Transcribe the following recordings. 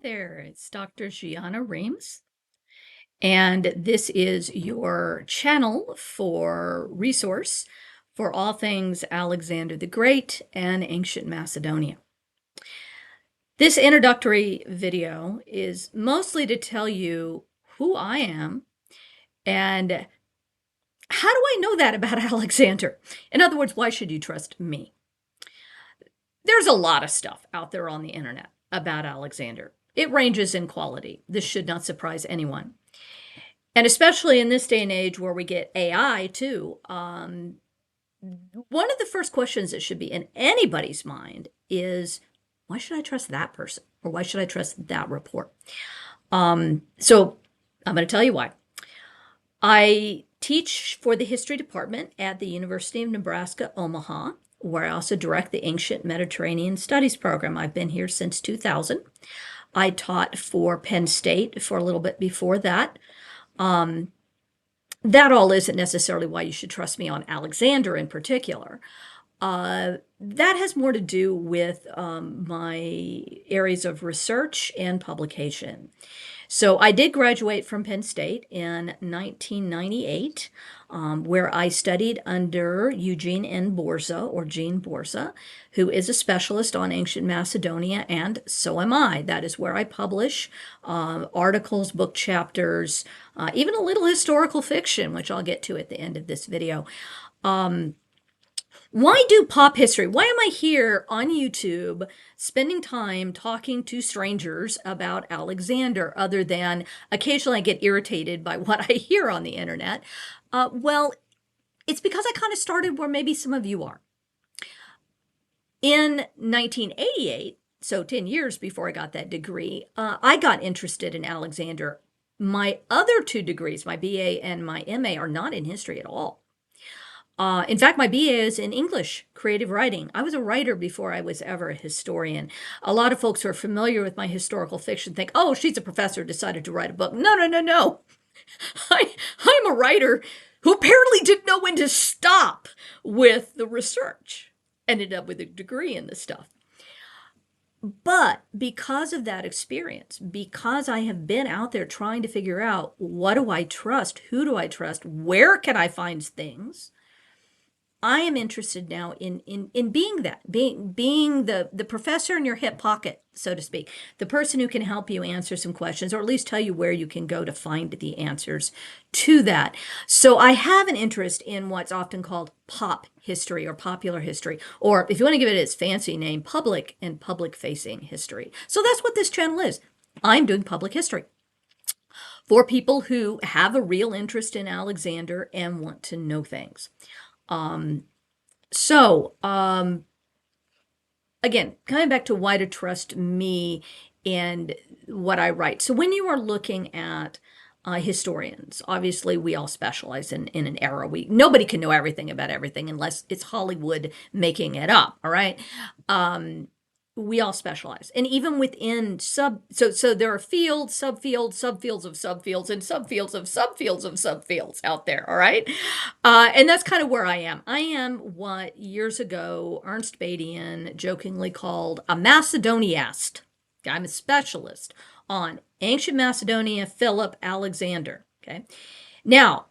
There, it's Dr. Gianna Reams, and this is your channel for resource for all things Alexander the Great and ancient Macedonia. This introductory video is mostly to tell you who I am and how do I know that about Alexander? In other words, why should you trust me? There's a lot of stuff out there on the internet about Alexander. It ranges in quality. This should not surprise anyone. And especially in this day and age where we get AI too, one of the first questions that should be in anybody's mind is, why should I trust that person? Or why should I trust that report? So I'm going to tell you why. I teach for the history department at the University of Nebraska, Omaha, where I also direct the Ancient Mediterranean Studies program. I've been here since 2000. I taught for Penn State for a little bit before that. That all isn't necessarily why you should trust me on Alexander in particular. That has more to do with my areas of research and publication. So I did graduate from Penn State in 1998, where I studied under Eugene N. Borza, or Gene Borza, who is a specialist on ancient Macedonia, and so am I. That is where I publish articles, book chapters, even a little historical fiction, which I'll get to at the end of this video. Why do pop history? Why am I here on YouTube spending time talking to strangers about Alexander, other than occasionally I get irritated by what I hear on the internet? Well, it's because I kind of started where maybe some of you are. In 1988, so 10 years before I got that degree, I got interested in Alexander. My other two degrees, my BA and my MA, are not in history at all. In fact, my BA is in English, creative writing. I was a writer before I was ever a historian. A lot of folks who are familiar with my historical fiction think, oh, she's a professor, decided to write a book. No, no, no, no. I'm a writer who apparently didn't know when to stop with the research. Ended up with a degree in this stuff. But because of that experience, because I have been out there trying to figure out, what do I trust? Who do I trust? Where can I find things? I am interested now in being that, being the professor in your hip pocket, so to speak, the person who can help you answer some questions, or at least tell you where you can go to find the answers to that. So I have an interest in what's often called pop history or popular history, or if you want to give it its fancy name, public and public-facing history. So that's what this channel is. I'm doing public history for people who have a real interest in Alexander and want to know things. Again, coming back to why to trust me and what I write. So when you are looking at historians, obviously we all specialize in an era. Nobody can know everything about everything unless it's Hollywood making it up, all right? We all specialize. And even within so there are fields, subfields, subfields of subfields, and subfields of subfields of subfields out there, all right? And that's kind of where I am. I am what years ago Ernst Badian jokingly called a Macedoniast. I'm a specialist on ancient Macedonia, Philip, Alexander, okay? Now,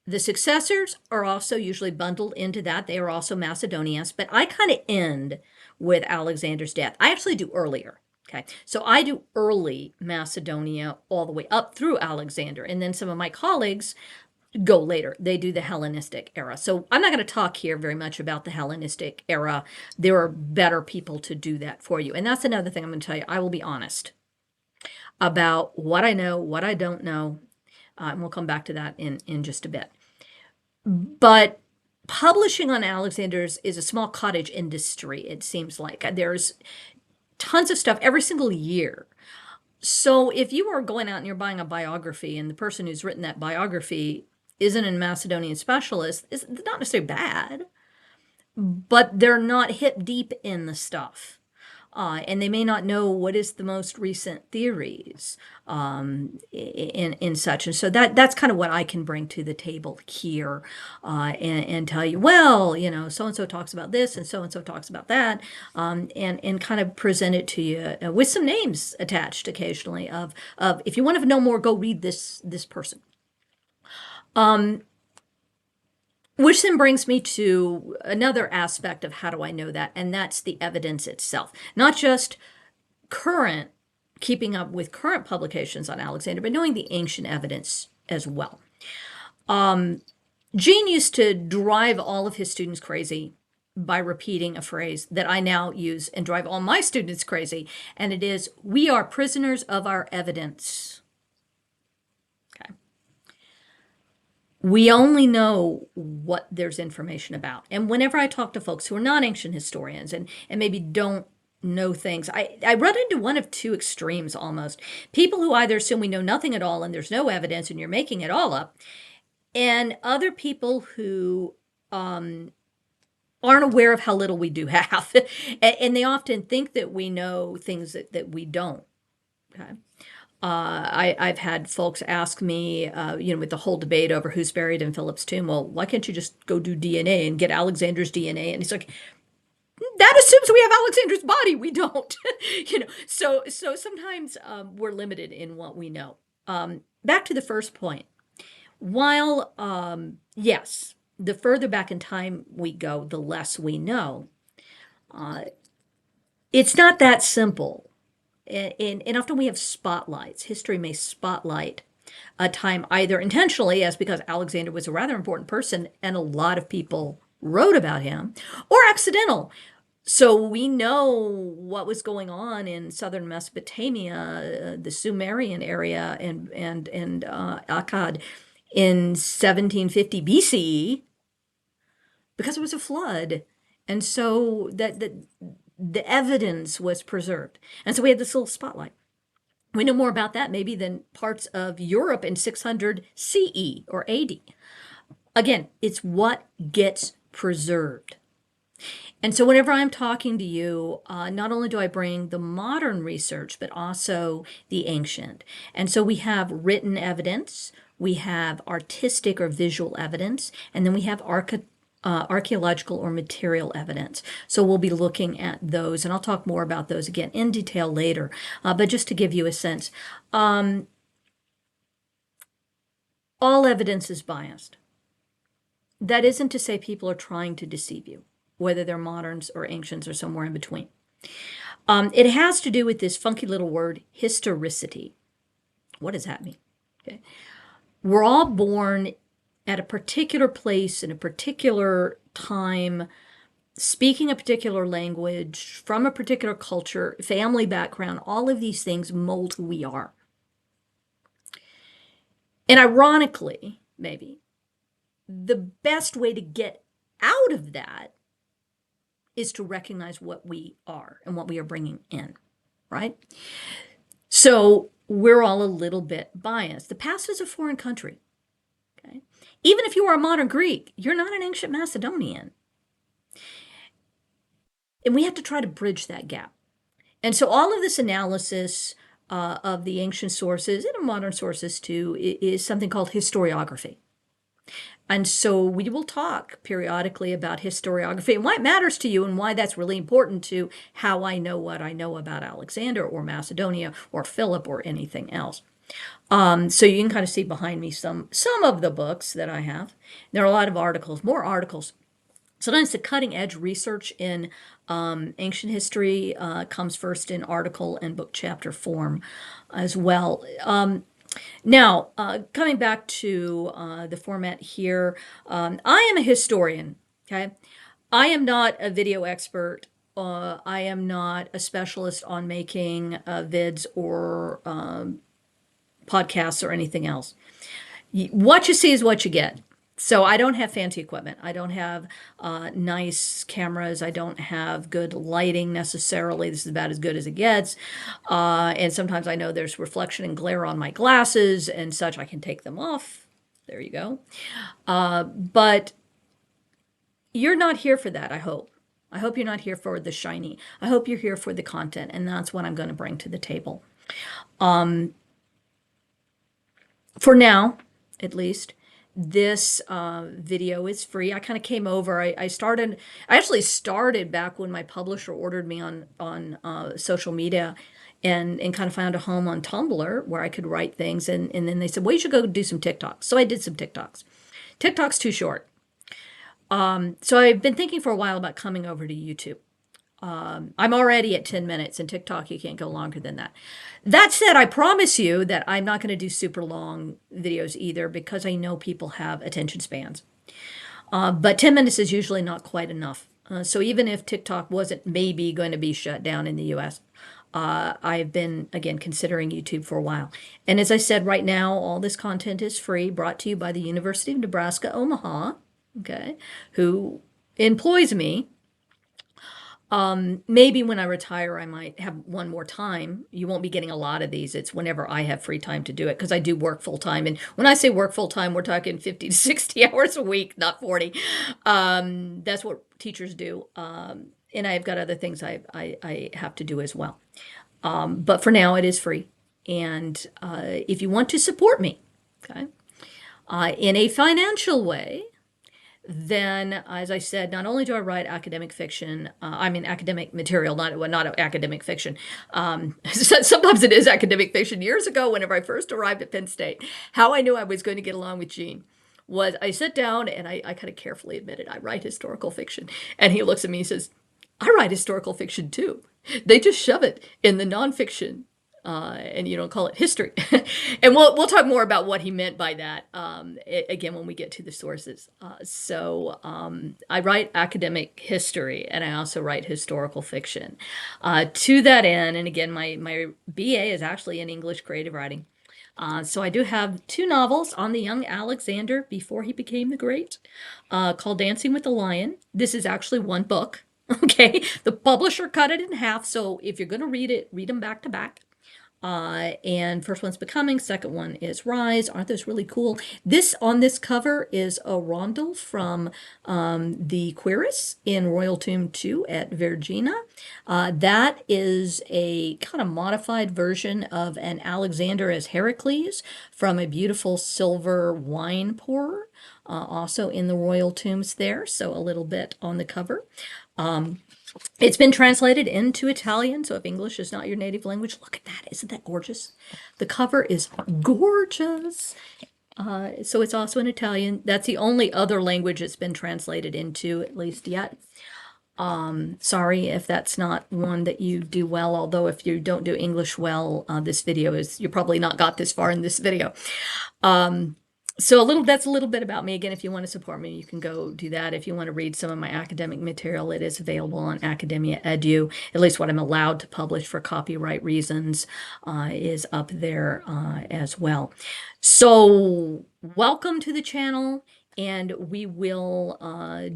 the successors are also usually bundled into that. They are also Macedonians, but I kind of end with Alexander's death. I actually do earlier, okay? So I do early Macedonia all the way up through Alexander, and then some of my colleagues go later. They do the Hellenistic era. So I'm not going to talk here very much about the Hellenistic era. There are better people to do that for you. And that's another thing I'm going to tell you. I will be honest about what I know, what I don't know, and we'll come back to that in just a bit. But publishing on Alexander's is a small cottage industry, it seems like. There's tons of stuff every single year. So if you are going out and you're buying a biography and the person who's written that biography isn't a Macedonian specialist, it's not necessarily bad, but they're not hip deep in the stuff. and they may not know what is the most recent theories in such. And so that's kind of what I can bring to the table here, and tell you, well, so and so talks about this, and so talks about that, and kind of present it to you with some names attached occasionally of if you want to know more, go read this person. Which then brings me to another aspect of how do I know that, and that's the evidence itself. Not just keeping up with current publications on Alexander, but knowing the ancient evidence as well. Gene used to drive all of his students crazy by repeating a phrase that I now use and drive all my students crazy, and it is, we are prisoners of our evidence. Okay. We only know what there's information about. And whenever I talk to folks who are not ancient historians and maybe don't know things, I run into one of two extremes almost. People who either assume we know nothing at all and there's no evidence and you're making it all up, and other people who aren't aware of how little we do have. And they often think that we know things that we don't. Okay. I've had folks ask me, with the whole debate over who's buried in Philip's tomb, well, why can't you just go do DNA and get Alexander's DNA? And he's like, that assumes we have Alexander's body. We don't. So sometimes we're limited in what we know. Back to the first point. While, yes, the further back in time we go, the less we know. It's not that simple. And often we have spotlights. History may spotlight a time either intentionally, as because Alexander was a rather important person and a lot of people wrote about him, or accidental. So we know what was going on in southern Mesopotamia, the Sumerian area, and Akkad in 1750 BCE because it was a flood. And so that the evidence was preserved. And so we had this little spotlight. We know more about that maybe than parts of Europe in 600 CE or AD. Again, it's what gets preserved. And so whenever I'm talking to you, not only do I bring the modern research, but also the ancient. And so we have written evidence, we have artistic or visual evidence, and then we have archaeological or material evidence. So we'll be looking at those, and I'll talk more about those again in detail later. But just to give you a sense, all evidence is biased. That isn't to say people are trying to deceive you, whether they're moderns or ancients or somewhere in between. It has to do with this funky little word, historicity. What does that mean? Okay. We're all born at a particular place in a particular time, speaking a particular language, from a particular culture, family background. All of these things mold who we are. And ironically, maybe, the best way to get out of that is to recognize what we are and what we are bringing in, right? So we're all a little bit biased. The past is a foreign country. Okay? Even if you are a modern Greek, you're not an ancient Macedonian. And we have to try to bridge that gap. And so all of this analysis of the ancient sources and modern sources too is something called historiography. And so we will talk periodically about historiography and why it matters to you and why that's really important to how I know what I know about Alexander or Macedonia or Philip or anything else. So you can kind of see behind me some of the books that I have. There are a lot of articles, more articles. Sometimes the cutting edge research in ancient history comes first in article and book chapter form as well. Now, coming back to the format here, I am a historian, okay? I am not a video expert. I am not a specialist on making vids or podcasts or anything else. What you see is what you get. So I don't have fancy equipment. I don't have nice cameras. I don't have good lighting necessarily. This is about as good as it gets. And sometimes I know there's reflection and glare on my glasses and such. I can take them off. There you go. But you're not here for that, I hope. I hope you're not here for the shiny. I hope you're here for the content, and that's what I'm going to bring to the table. For now, at least, this video is free. I kind of came over. I actually started back when my publisher ordered me on social media, and kind of found a home on Tumblr where I could write things. And then they said, well, you should go do some TikToks. So I did some TikToks. TikTok's too short. So I've been thinking for a while about coming over to YouTube. I'm already at 10 minutes, and TikTok, you can't go longer than that. That said, I promise you that I'm not going to do super long videos either, because I know people have attention spans. But 10 minutes is usually not quite enough. So even if TikTok wasn't maybe going to be shut down in the US, I've been, again, considering YouTube for a while. And as I said, right now, all this content is free, brought to you by the University of Nebraska, Omaha, okay, who employs me. Maybe when I retire, I might have one more time. You won't be getting a lot of these. It's whenever I have free time to do it, because I do work full time. And when I say work full time, we're talking 50 to 60 hours a week, not 40. That's what teachers do. And I've got other things I have to do as well. But for now, it is free. And if you want to support me, okay, in a financial way, then, as I said, not only do I write academic fiction, academic material, not academic fiction. Sometimes it is academic fiction. Years ago, whenever I first arrived at Penn State, how I knew I was going to get along with Gene was I sat down and I kind of carefully admitted I write historical fiction. And he looks at me and says, I write historical fiction too. They just shove it in the nonfiction, and you don't call it history. And we'll talk more about what he meant by that, again, when we get to the sources. So I write academic history, and I also write historical fiction. To that end, and again, my BA is actually in English creative writing. So I do have 2 novels on the young Alexander before he became the great, called Dancing with the Lion. This is actually one book. Okay, the publisher cut it in half, so if you're going to read it, read them back to back. And first one's Becoming, second one is Rise. Aren't those really cool? This on this cover is a rondel from the Querus in Royal Tomb 2 at Vergina. That is a kind of modified version of an Alexander as Heracles from a beautiful silver wine pourer, also in the Royal Tombs there, so a little bit on the cover. It's been translated into Italian, so if English is not your native language, look at that. Isn't that gorgeous? The cover is gorgeous. So it's also in Italian. That's the only other language it's been translated into, at least yet. Sorry if that's not one that you do well, although if you don't do English well, this video is, you probably not got this far in this video. So that's a little bit about me. Again, if you want to support me, you can go do that. If you want to read some of my academic material, it is available on Academia Edu. At least what I'm allowed to publish for copyright reasons is up there as well. So welcome to the channel. And we will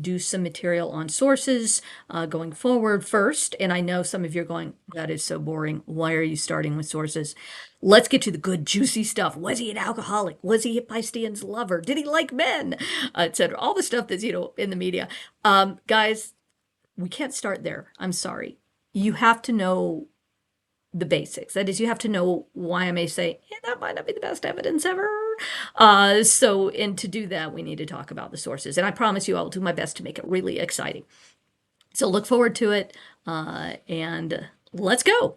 do some material on sources going forward first. And I know some of you are going, that is so boring. Why are you starting with sources? Let's get to the good, juicy stuff. Was he an alcoholic? Was he Hephaestion's lover? Did he like men? Etc. All the stuff that's, in the media. Guys, we can't start there. I'm sorry. You have to know the basics. That is, you have to know why I may say, yeah, that might not be the best evidence ever. And to do that, we need to talk about the sources. And I promise you, I'll do my best to make it really exciting. So look forward to it, and let's go.